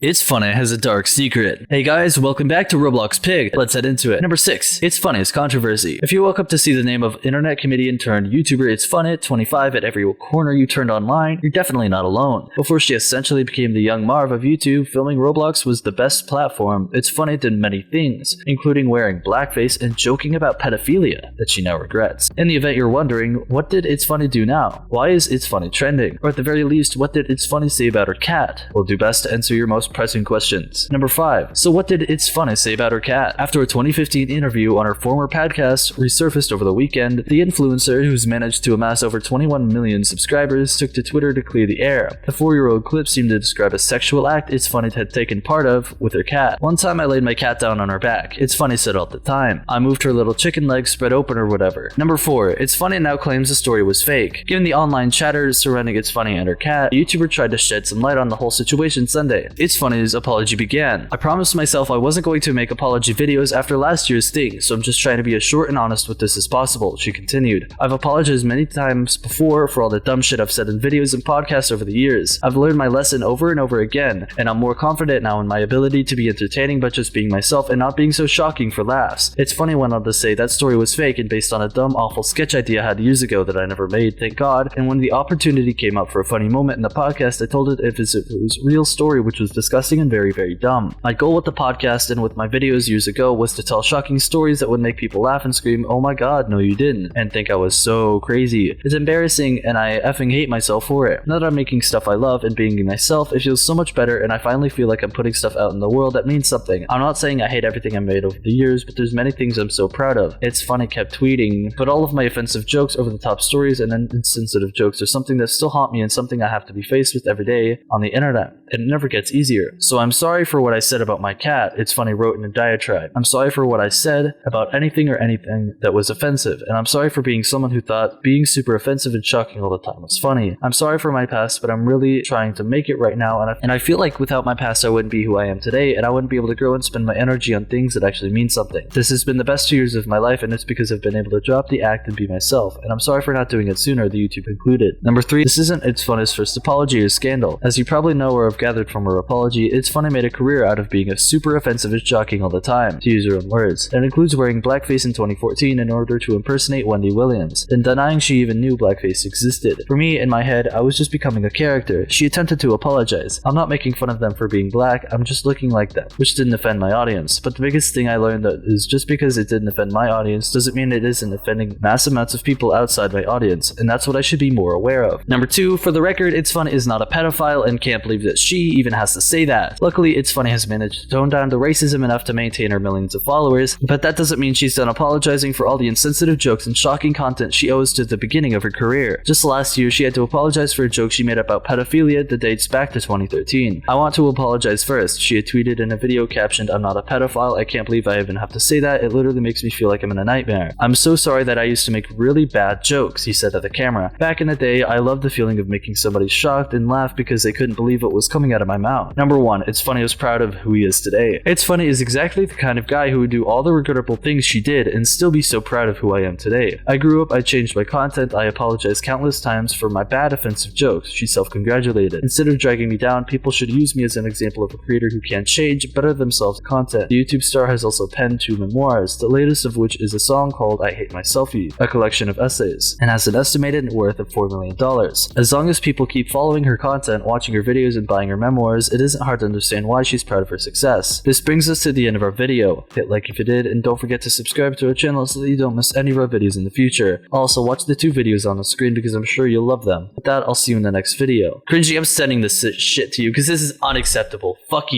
ItsFunneh has a dark secret. Hey guys, welcome back to Roblox Pig. Let's head into it. Number 6. ItsFunneh's controversy. If you woke up to see the name of internet comedian turned YouTuber ItsFunneh 25 at every corner you turned online, you're definitely not alone. Before she essentially became the young Marv of YouTube, filming Roblox was the best platform. ItsFunneh did many things, including wearing blackface and joking about pedophilia that she now regrets. In the event you're wondering, what did ItsFunneh do now? Why is ItsFunneh trending? Or at the very least, what did ItsFunneh say about her cat? We'll do best to answer your most pressing questions. Number 5. So what did ItsFunneh say about her cat? After a 2015 interview on her former podcast resurfaced over the weekend, the influencer, who's managed to amass over 21 million subscribers, took to Twitter to clear the air. The 4-year-old clip seemed to describe a sexual act ItsFunneh had taken part of with her cat. "One time I laid my cat down on her back," ItsFunneh said all the time. "I moved her little chicken legs spread open or whatever." Number 4. ItsFunneh now claims the story was fake. Given the online chatter surrounding ItsFunneh and her cat, the YouTuber tried to shed some light on the whole situation Sunday. ItsFunneh's apology began. "I promised myself I wasn't going to make apology videos after last year's thing, so I'm just trying to be as short and honest with this as possible," she continued. "I've apologized many times before for all the dumb shit I've said in videos and podcasts over the years. I've learned my lesson over and over again, and I'm more confident now in my ability to be entertaining by just being myself and not being so shocking for laughs." ItsFunneh went on to say that story was fake and based on a dumb, awful sketch idea I had years ago that I never made, thank God, and when the opportunity came up for a funny moment in the podcast, I told it if it was a real story, which was disgusting and very, very dumb. My goal with the podcast and with my videos years ago was to tell shocking stories that would make people laugh and scream, "Oh my god, no you didn't," and think I was so crazy. It's embarrassing and I effing hate myself for it. Now that I'm making stuff I love and being myself, it feels so much better and I finally feel like I'm putting stuff out in the world that means something. I'm not saying I hate everything I made over the years, but there's many things I'm so proud of. ItsFunneh kept tweeting, "But all of my offensive jokes, over the top stories, and insensitive jokes are something that still haunt me and something I have to be faced with every day on the internet. And it never gets easier. So I'm sorry for what I said about my cat," ItsFunneh wrote in a diatribe. "I'm sorry for what I said about anything or anything that was offensive, and I'm sorry for being someone who thought being super offensive and shocking all the time was funny. I'm sorry for my past, but I'm really trying to make it right now, and I feel like without my past I wouldn't be who I am today, and I wouldn't be able to grow and spend my energy on things that actually mean something. This has been the best 2 years of my life, and it's because I've been able to drop the act and be myself, and I'm sorry for not doing it sooner," the YouTube concluded. Number 3. This isn't ItsFunneh's first apology or scandal. As you probably know or have gathered from her apology, ItsFunneh made a career out of being a super offensive and shocking all the time, to use her own words. That includes wearing blackface in 2014 in order to impersonate Wendy Williams, then denying she even knew blackface existed. For me, in my head, I was just becoming a character. She attempted to apologize. I'm not making fun of them for being black, I'm just looking like them, which didn't offend my audience. But the biggest thing I learned is just because it didn't offend my audience doesn't mean it isn't offending mass amounts of people outside my audience, and that's what I should be more aware of. Number 2, for the record, ItsFunneh is not a pedophile and can't believe that she even has to say that. Luckily, ItsFunneh has managed to tone down the racism enough to maintain her millions of followers, but that doesn't mean she's done apologizing for all the insensitive jokes and shocking content she owes to the beginning of her career. Just last year, she had to apologize for a joke she made about pedophilia that dates back to 2013. "I want to apologize first," she had tweeted in a video captioned, "I'm not a pedophile, I can't believe I even have to say that, it literally makes me feel like I'm in a nightmare. I'm so sorry that I used to make really bad jokes," he said at the camera. "Back in the day, I loved the feeling of making somebody shocked and laugh because they couldn't believe what was coming out of my mouth." Number 1. ItsFunneh is proud of who he is today. ItsFunneh is exactly the kind of guy who would do all the regrettable things she did and still be so proud of who I am today. "I grew up, I changed my content, I apologized countless times for my bad offensive jokes," she self-congratulated. "Instead of dragging me down, people should use me as an example of a creator who can change, better themselves content." The YouTube star has also penned 2 memoirs, the latest of which is a song called "I Hate My Selfie," a collection of essays, and has an estimated net worth of $4 million. As long as people keep following her content, watching her videos, and buying her memoirs, it isn't hard to understand why she's proud of her success. This brings us to the end of our video. Hit like if you did, and don't forget to subscribe to our channel so that you don't miss any of our videos in the future. Also, watch the 2 videos on the screen because I'm sure you'll love them. With that, I'll see you in the next video. Cringy, I'm sending this shit to you because this is unacceptable. Fuck you.